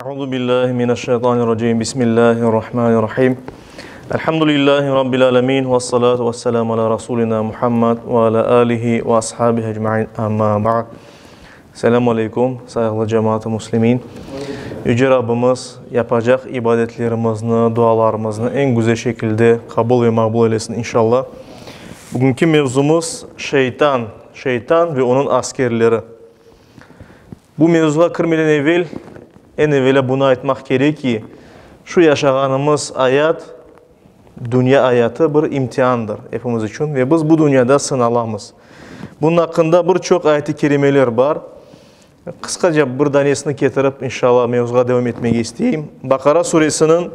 Euzu billahi mineşşeytanirracim. Bismillahirrahmanirrahim. Elhamdülillahi rabbil alamin ve salatu vesselamu ala rasulina Muhammed ve ala alihi ve ashabihi ecmaîn. Amma ba'd. Selamun aleyküm sayılı cemaat-ı muslimin. Yüce Rabbimiz yapacak ibadetlerimizni, dualarımızı en güzel şekilde kabul ve makbul eylesin inşallah. Bugünkü mevzumuz şeytan ve onun askerleri. Bu mevzuya kirmeden evvel en evvela bunu aytmak gerek ki şu yaşadığımız hayat dünya hayatı bir imtihandır hepimiz için ve biz bu dünyada sınalamız. Bunun hakkında birçok ayet-i kerimeler var. Kısaca bir tanesini getirip inşallah mevzuya devam etmek isteyeyim. Bakara suresinin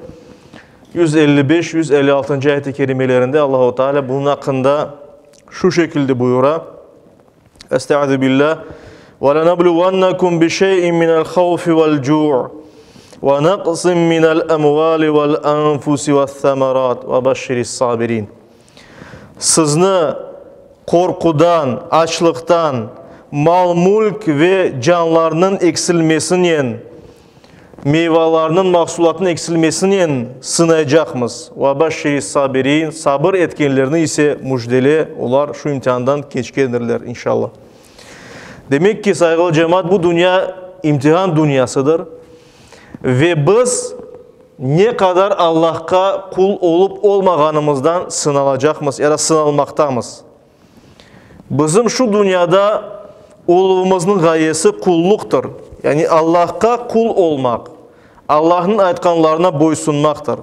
155-156. ayet-i kerimelerinde Allah-u Teala bunun hakkında şu şekilde buyuruyor. Estaizu billah. وَلَنَبْلُوَنَّكُمْ بِشَيْءٍ مِنَ الْخَوْفِ وَالْجُوعِ وَنَقْصٍ مِنَ الْأَمْوَالِ وَالْأَنْفُسِ وَالثَّمَرَاتِ وَبَشِّرِ الصَّابِرِينَ. Sizni korkudan, açlıktan, mal, mülk ve canlarının eksilmesinden, meyvelerinin, mahsulatının eksilmesinden sınayacakmız. وَبَشِّرِ الصَّابِرِينَ. Sabır etkenlerini ise müjdeli olar, şu imtihandan geçkendirler inşallah. Demek ki saygılı cemaat bu dünya imtihan dünyasıdır. Ve biz ne kadar Allah'a kul olup olmağanımızdan sınalacakmız ya da sınalmaktayız. Bizim şu dünyada olumumuzun gayesi kulluktur. Yani Allah'a kul olmak, Allah'ın aytkanlarına boysunmaktır.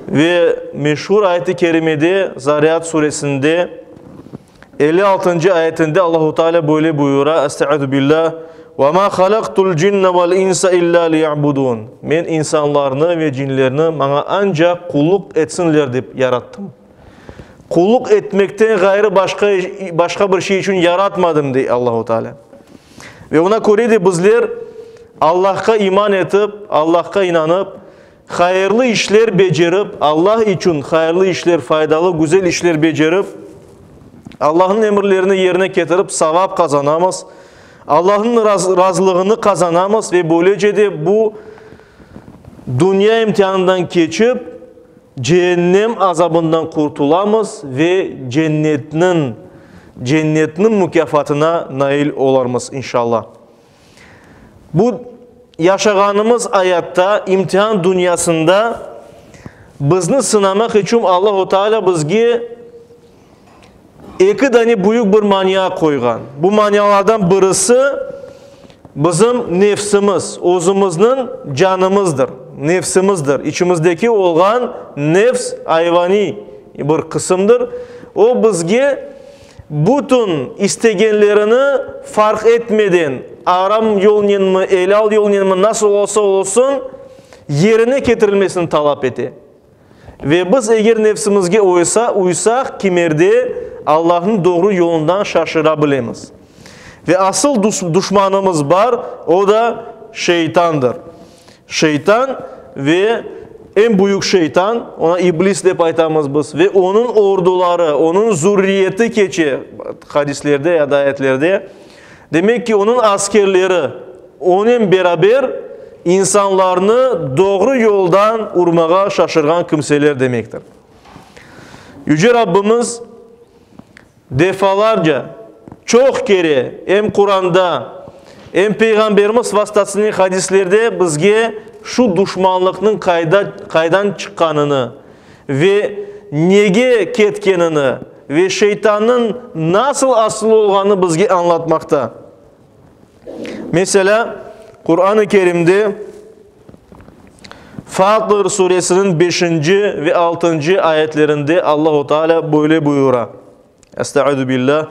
Ve meşhur ayet-i kerimede Zariyat suresinde 56. ayetinde Allah-u Teala böyle buyuruyor. Estaizu billah. وَمَا خَلَقْتُ الْجِنَّ وَالْاِنْسَ اِلَّا لِيَعْبُدُونَ. Men insanlarını ve cinlerini bana ancak kulluk etsinler deyip yarattım. Kulluk etmekten gayrı başka bir şey için yaratmadım diye Allah-u Teala. Ve ona göre de bizler Allah'a iman edip, Allah'a inanıp, hayırlı işler becerip, Allah için hayırlı işler, faydalı, güzel işler becerip, Allah'ın emirlerini yerine getirip savap kazanamaz. Allah'ın razılığını kazanamaz ve böylece de bu dünya imtihanından geçip cehennem azabından kurtulamaz ve cennetinin mükafatına nail olarmız inşallah. Bu yaşadığımız hayatta imtihan dünyasında bizni sınamak için Allah-u Teala bizge iki tane büyük bir manya koygan. Bu manyalardan birisi bizim nefsimiz, özümüzün canımızdır, nefsimizdir. İçimizdeki olan nefs hayvani bir kısımdır. O bizge bütün istegenlerini fark etmeden aram yolundan mı, helal yolundan mı nasıl olsa olsun yerine getirilmesini talep etti. Ve biz eğer nefsimizge uysak kimerde Allah'ın doğru yolundan şaşırabileceğiz. Ve asıl düşmanımız var, o da şeytandır. Şeytan ve en büyük şeytan, ona iblis de aytamız biz. Ve onun orduları, onun zürriyeti keçi hadislerde ya da ayetlerde. Demek ki onun askerleri, onun beraber insanlarını doğru yoldan urmağa şaşırgan kimseler demektir. Yüce Rabbimiz defalarca, çok kere hem Kur'an'da hem Peygamberimiz vasıtasıyla hadislerde bizge şu düşmanlıkның kaydan çıkanını ve nege ketkenini ve şeytanın nasıl asıl olganını bizge anlatmakta. Mesela Kur'an-ı Kerim'de Fatır suresinin 5. ve 6. ayetlerinde Allah-u Teala böyle buyuruyor. Estaizu billah.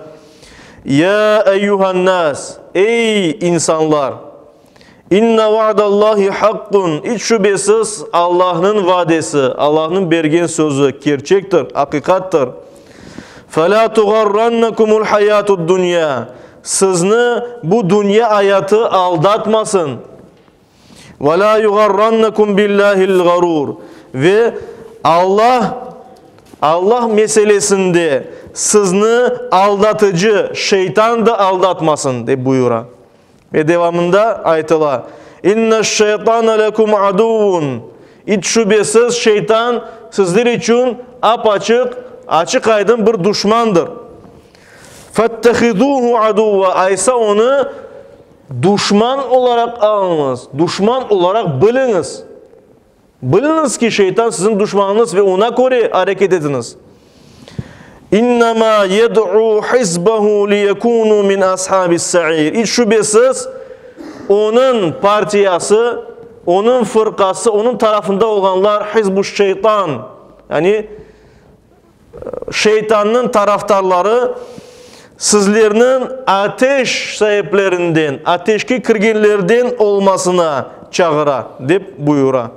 Ya eyyuhan nas, ey insanlar, inna va'dallahi hakkun, hiç şüphesiz Allah'ın vadesi, Allah'ın bergen sözü gerçektir, hakikattır. فَلَا تُغَرَّنَّكُمُ الْحَيَاتُ الدُّنْيَا. Sizni bu dünya hayatı aldatmasın. وَلَا يُغَرَّنَّكُمْ بِاللّٰهِ الْغَرُورِ. Ve Allah meselesinde sizni aldatıcı şeytan da aldatmasın diye buyuruyor. Ve devamında ayetler. İnneşşeytane lekum aduvun. Hiç şüphesiz şeytan sizler için açık aydın bir düşmandır. Fettehiduhu aduva. Aysa onu düşman olarak alınız. Düşman olarak biliniz. Biliniz ki şeytan sizin düşmanınız ve ona göre hareket ediniz. İnnemâ yed'u hizbehu liyekûnû min ashabis sa'ir. Hiç şüphesiz onun partiyası, onun fırkası, onun tarafında olanlar hizbu şeytan. Yani şeytanın taraftarları sizlerinin ateş sahiplerinden, ateşki kirgenlerden olmasına çağıra deyip buyura.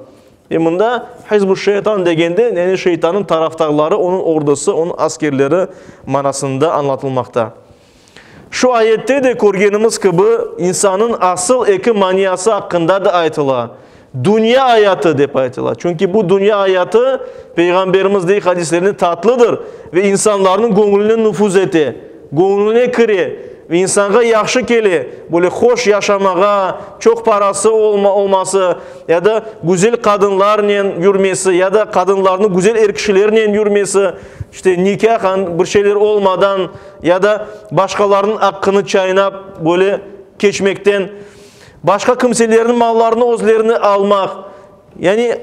Bunda hizbu şeytan degende yani şeytanın taraftarları, onun ordusu, onun askerleri manasında anlatılmakta. Şu ayette de görgenimiz gibi insanın asıl eki maniyası hakkında da aytıla. Dünya hayatı deyip aytıla. Çünkü bu dünya hayatı Peygamberimiz deyik hadislerinin tatlıdır ve insanların gönlüne nüfuz eti, gönlüne kiri ve insana yaxşı keli, böyle hoş yaşamağa, çok parası olması ya da güzel kadınlarla yürümesi ya da kadınların güzel erkeklerle yürümesi, işte nikah bir şeyler olmadan ya da başkalarının hakkını çaynap böyle geçmekten, başka kimselerin mallarını özlerine almak, yani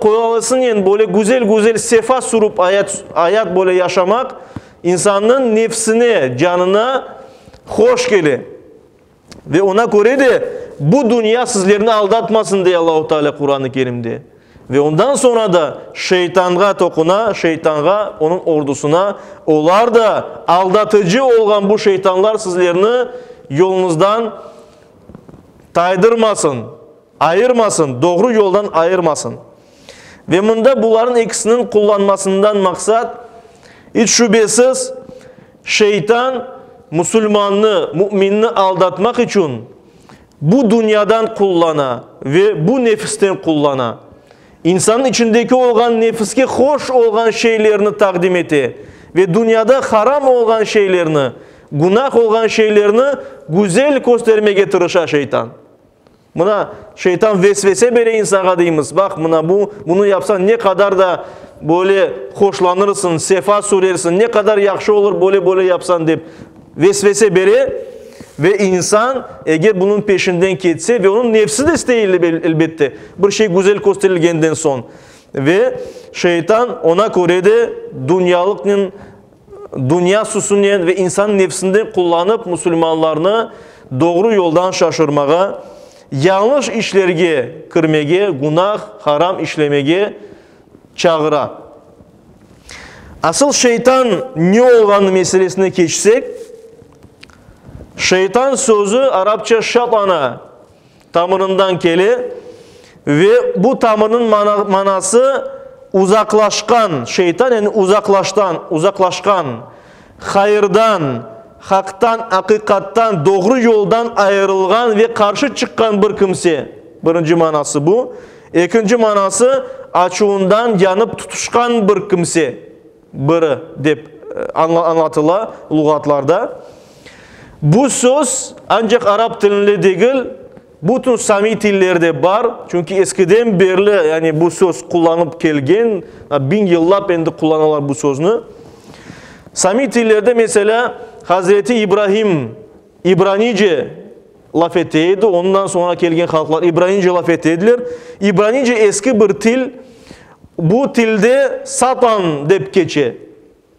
kolaylısın yani böyle güzel sefa sürüp hayat böyle yaşamak, insanın nefsine, canına hoş gelir. Ve ona göre de bu dünya sizlerini aldatmasın diye Allah-u Teala Kur'an-ı Kerim'de. Ve ondan sonra da şeytana tokuna, şeytana, onun ordusuna, onlar da aldatıcı olan bu şeytanlar sizlerini yolunuzdan taydırmasın, ayırmasın, doğru yoldan ayırmasın. Ve bunda bunların ikisinin kullanmasından maksat, hiç şüphesiz şeytan Müslümanını, müminini aldatmak için bu dünyadan kullana ve bu nefisten kullana. İnsanın içindeki olan nefiske hoş olan şeylerini takdim eti ve dünyada haram olan şeylerini, günah olan şeylerini güzel göstermeye getirir şeytan. Buna şeytan vesvese beri insana deyimiz. Bak bunu yapsan ne kadar da böyle hoşlanırsın, sefa sürersin, ne kadar yaxşı olur böyle yapsan deyip vesvese beri ve insan eğer bunun peşinden geçse ve onun nefsi de isteyildi elbette. Bir şey güzel gösterilgenden son. Ve şeytan ona göre de dünya susunu ve insan nefsinden kullanıp Müslümanlarını doğru yoldan şaşırmağa, yanlış işlerge kirmege, günah, haram işlemege çağıra. Asıl şeytan ne olan meselesine geçsek, şeytan sözü Arapça şatana tamırından geli ve bu tamırın manası uzaklaşkan, şeytan yani uzaklaşkan, hayırdan, haktan, hakikattan, doğru yoldan ayrılgan ve karşı çıkan bir kimse. Birinci manası bu. İkinci manası açığından yanıp tutuşkan bir kimse. Biri deyip anlatıla lügatlarda. Bu söz ancak Arap dilinde değil, bütün Sami dillerde var. Çünkü eskiden beri yani bu söz kullanıp gelgen, 1000 yıllar endi kullanırlar bu sözünü. Sami dillerde mesela Hazreti İbrahim İbranice laf eteydi. Ondan sonra gelgen halklar İbranice laf eteydiler. İbranice eski bir dil. Bu dilde Satan deyip geçe.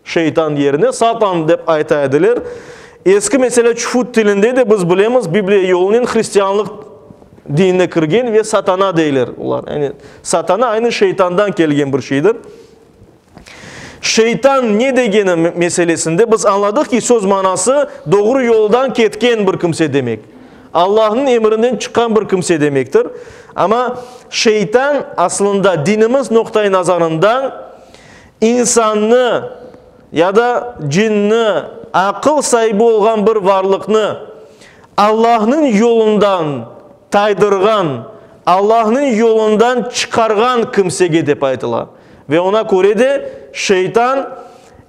Şeytan yerine Satan deyip ayta edilir. Eski mesela Çufut dilinde de biz bilemiz Bibliya yolunun Hristiyanlık dinine kirgen ve satana deyler. Yani satana aynı şeytandan gelgen bir şeydir. Şeytan ne degeni meselesinde biz anladık ki söz manası doğru yoldan ketken bir kimse demek. Allah'ın emrinden çıkan bir kimse demektir. Ama şeytan aslında dinimiz noktayı nazarından insanını ya da cinni, akıl sahibi olan bir varlıkını Allah'ın yolundan taydırgan, Allah'ın yolundan çıkargan kimsege dep aytılar. Ve ona göre de şeytan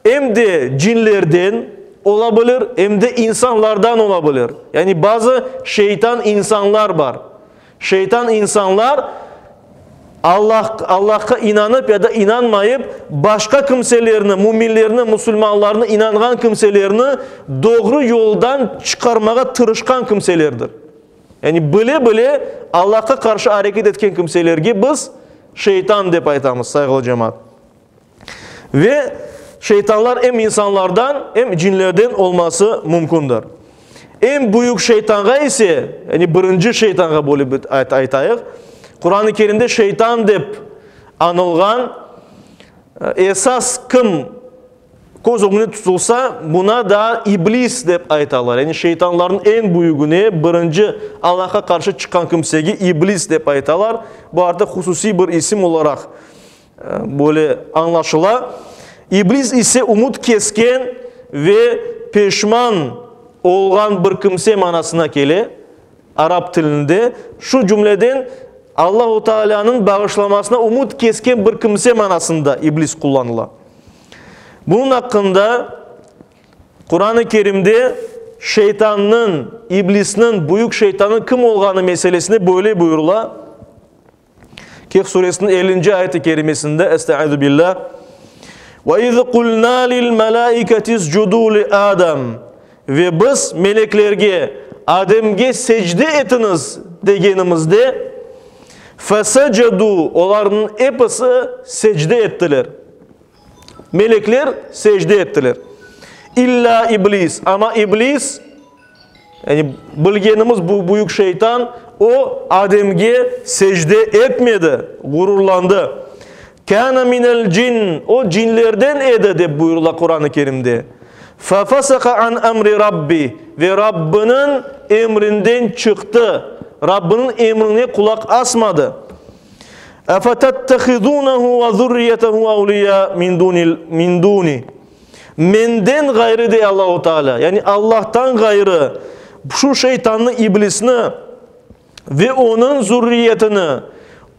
hem de cinlerden olabilir hem de insanlardan olabilir. Yani bazı şeytan insanlar var. Şeytan insanlar Allah'a inanıp ya da inanmayıp başka kimselerini, müminlerini, musulmanlarını, inangan kimselerini doğru yoldan çıkarmaya tırışkan kimselerdir. Yani bile Allah'a karşı hareket etken kimselerge biz şeytan dep aytamız saygılı cemaat. Ve şeytanlar hem insanlardan hem cinlerden olması mümkündür. En büyük şeytanga ise, yani birinci şeytanga bolup aytayıq. Kur'an-ı Kerim'de şeytan dep anılgan esas kim koz oğunu tutulsa buna da iblis dep aytalar. Yani şeytanların en büyüğüne birinci Allah'a karşı çıkan kimsegi iblis dep aytalar. Bu artık hususi bir isim olarak böyle anlaşıla. İblis ise umut kesken ve peşman olgan bir kimse manasına gele. Arap dilinde şu cümleden Allah-u Teala'nın bağışlamasına umut kesken bir kimse manasında iblis kullanıla. Bunun hakkında Kur'an-ı Kerim'de şeytanın, iblisinin, büyük şeytanın kim olganı meselesini böyle buyurula. Kehf suresinin 50. ayet-i kerimesinde Estaizu billah. وَاِذْ قُلْنَا لِلْمَلَائِكَةِ اسْجُدُوا لِآدَمْ Ve biz meleklerge Adem'ge secde etiniz degenimizde فَسَجَدُوا Onların hepsi secde ettiler. Melekler secde ettiler. İlla iblis. Ama iblis, yani bilgenimiz bu büyük şeytan, o Adem'ge secde etmedi, gururlandı. Kana minel cin, o cinlerden edi de buyurula Kur'an-ı Kerim'de. Fafasaka an emri Rabbi ve Rabbinin emrinden çıktı. Rabbinin emrine kulak asmadı. Efatattehidunehu ve zurriyetehu evliya min duni. Menden gayrı de Allah-u Teala. Yani Allah'tan gayrı şu şeytanlı iblisini ve onun zürriyetini,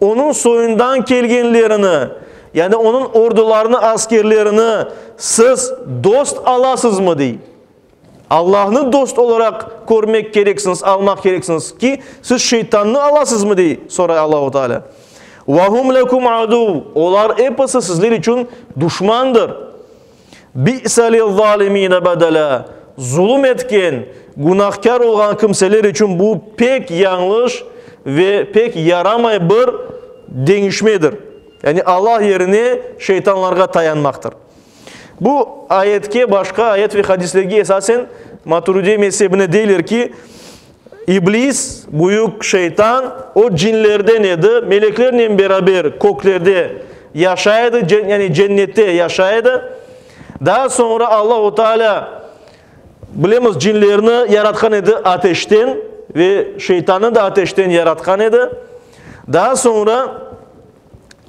onun soyundan kelgenlerini, yani onun ordularını, askerlerini siz dost alasız mı değil? Allah'ını dost olarak görmek gereksiniz, almak gereksiniz ki siz şeytanını alasız mı değil? Sonra Allah-u Teala. وَهُمْ لَكُمْ عَدُوٌ Onlar hepsi sizler için düşmandır. بِئْسَ لِلظَّالِم۪ينَ بَدَلًا Zulüm etken, günahkar olan kimseler için bu pek yanlış ve pek yaramay bir değişmedir. Yani Allah yerine şeytanlarga tayanmaktır. Bu ayetke başka ayet ve hadislerge esasen Maturidi mezhebine değildir ki İblis, büyük şeytan o cinlerden edi. Meleklerle beraber köklerde yaşaydı, yani cennette yaşaydı. Daha sonra Allah-u Teala bilemiz cinlerini yaratkan edi ateşten ve şeytanı da ateşten yaratkan edi. Daha sonra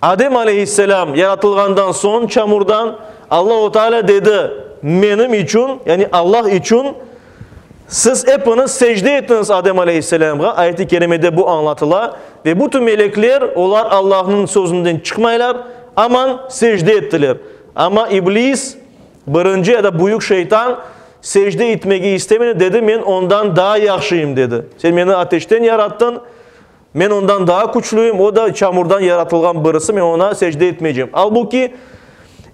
Adem aleyhisselam yaratılgandan son çamurdan Allah-u Teala dedi benim için, yani Allah için siz hepiniz secde ettiniz Adem aleyhisselam'a. Ayet-i kerimede bu anlatıla ve bütün melekler onlar Allah'ın sözünden çıkmaylar aman secde ettiler. Ama iblis birinci ya da büyük şeytan secde etmeyi istemedi, dedi ben ondan daha yaxşıyım dedi. Sen beni ateşten yarattın, ben ondan daha güçlüyüm, o da çamurdan yaratılgan birisi, ben ona secde etmeyeceğim. Halbuki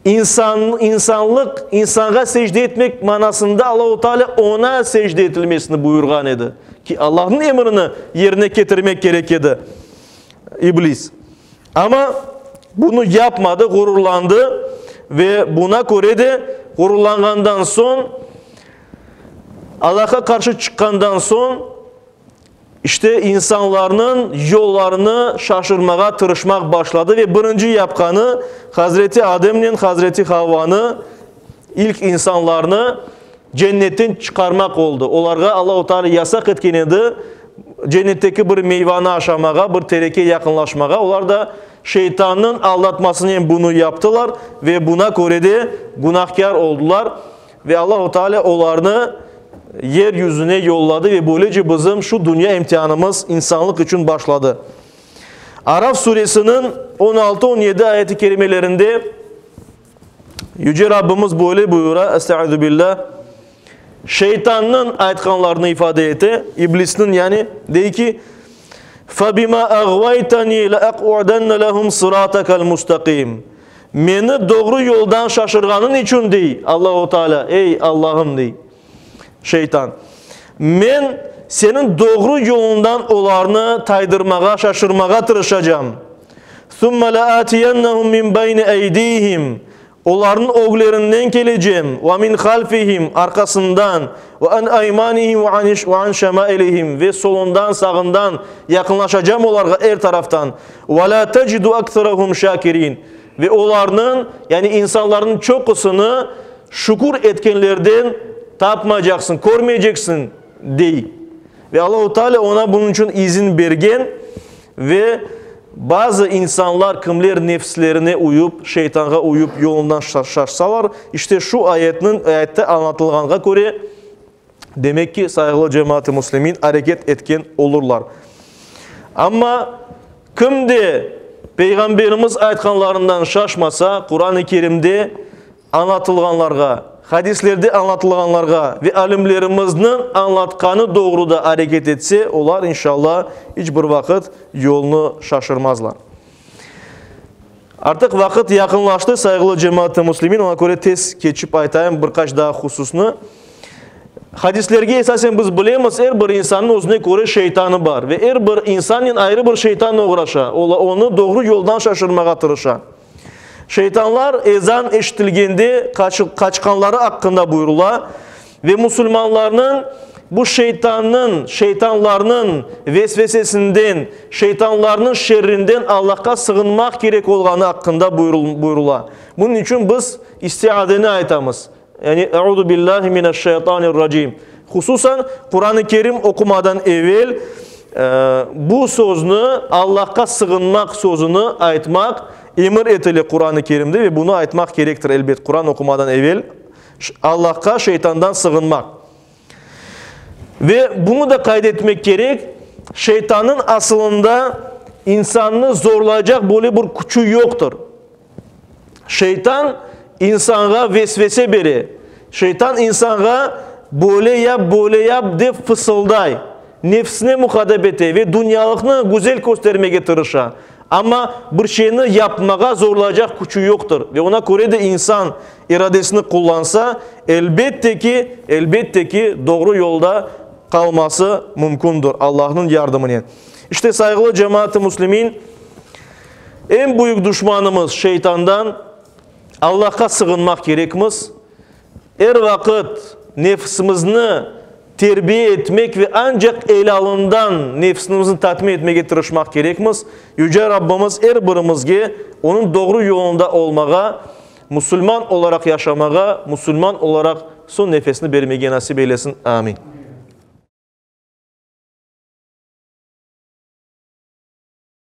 insanlık, insana secde etmek manasında Allah-u Teala ona secde edilmesini buyurgan idi. Ki Allah'ın emrini yerine getirmek gerekirdi iblis. Ama bunu yapmadı, gururlandı ve buna göre de gururlangandan son, Allah'a karşı çıkkandan son işte insanların yollarını şaşırmaya tırışmak başladı ve birinci yapkanı Hazreti Adem'le Hazreti Havva'nı, ilk insanlarını cennetten çıkarmak oldu. Onlara Allah-u Teala yasak etken idi. Cennetteki bir meyvanı aşamağa, bir terekeye yakınlaşmağa. Onlar da şeytanın aldatmasını bunu yaptılar ve buna göre de günahkar oldular. Ve Allah-u Teala onlarını yeryüzüne yolladı ve böylece bizim şu dünya imtihanımız insanlık için başladı. Araf suresinin 16-17 ayet-i kerimelerinde Yüce Rabbimiz böyle buyura, Estaizu billah, şeytanın aytkanlarını ifade etti, iblisinin yani, dey ki, فَبِمَا أَغْوَيْتَنِي لَأَقْعُدَنَّ لَهُمْ صِرَاطَكَ الْمُسْتَقِيمِ Meni doğru yoldan şaşırganın için dey Allah-u Teala. Ey Allah'ım dey şeytan. Men senin doğru yolundan onlarını taydırmağa, şaşırmağa tırışacağım. ثُمَّ لَآتِيَنَّهُمْ مِنْ بَيْنِ اَيْدِيهِمْ Onların oğullarından geleceğim. وَمِنْ خَلْفِهِمْ Arkasından. وَاَنْ اَيْمَانِهِمْ وَعَنْ شَمَائِلِهِمْ Ve solundan, sağından yakınlaşacağım onlara her taraftan. وَلَا تَجِدُ أَكْثَرَهُمْ شَاكِرِينَ Ve onların, yani insanların çokusunu şükür etkenlerden tapmayacaksın, kormayacaksın değil. Ve Allah-u Teala ona bunun için izin bergen ve bazı insanlar kimler nefslerine uyup, şeytana uyup yolundan şaşsalar, işte şu ayette anlatılğanğa göre demek ki saygılı cemaat-i muslimin hareket etken olurlar. Ama kimde Peygamberimiz aytkanlarından şaşmasa, Kur'an-ı Kerim'de anlatılğanlarga, hadislerde anlatılğanlarga ve alimlerimizin anlatkanı doğruda hareket etse, onlar inşallah hiçbir vakit yolunu şaşırmazlar. Artık vakit yakınlaştı saygılı cemaat-i muslimin, ona göre tez geçip aytayım birkaç daha hususunu. Hadislerge esasen biz bilemiz, her bir insanın özüne göre şeytanı var ve her bir insanın ayrı bir şeytanla uğraşa, onu doğru yoldan şaşırmağa tırışa. Şeytanlar ezan eşitilgende kaçkanları hakkında buyurula ve Müslümanların bu şeytanlarının vesvesesinden, şeytanlarının şerrinden Allah'a sığınmak gerek olganı hakkında buyurula. Bunun için biz istiadeni aytamız. Yani Euzu billahi mineşşeytanirracim. Hususan Kur'an-ı Kerim okumadan evvel bu sözünü Allah'a sığınmak sözünü aytmak emir etili Kur'an-ı Kerim'de ve bunu aytmak gerektir elbet. Kur'an okumadan evvel Allah'a şeytandan sığınmak. Ve bunu da kaydetmek gerek. Şeytanın aslında insanını zorlayacak böyle bir gücü yoktur. Şeytan insana vesvese beri. Şeytan insana böyle yap deyip fısılday. Nefsine muhadebete ve dünyalıkını güzel göstermeye tırışa. Ama bir şeyini yapmağa zorlayacak gücü yoktur. Ve ona göre de insan iradesini kullansa elbette ki doğru yolda kalması mümkündür Allah'ın yardımıyla. İşte saygılı cemaat-i muslimin en büyük düşmanımız şeytandan Allah'a sığınmak gerekmiz. Her vakit nefsimizni terbiye etmek ve ancak elalından nefsimizi tatmin etmeye tırışmak gerekmiz. Yüce Rabbimiz her birimizge onun doğru yolunda olmağa, Müslüman olarak yaşamağa, Müslüman olarak son nefesini vermeye nasip eylesin. Amin.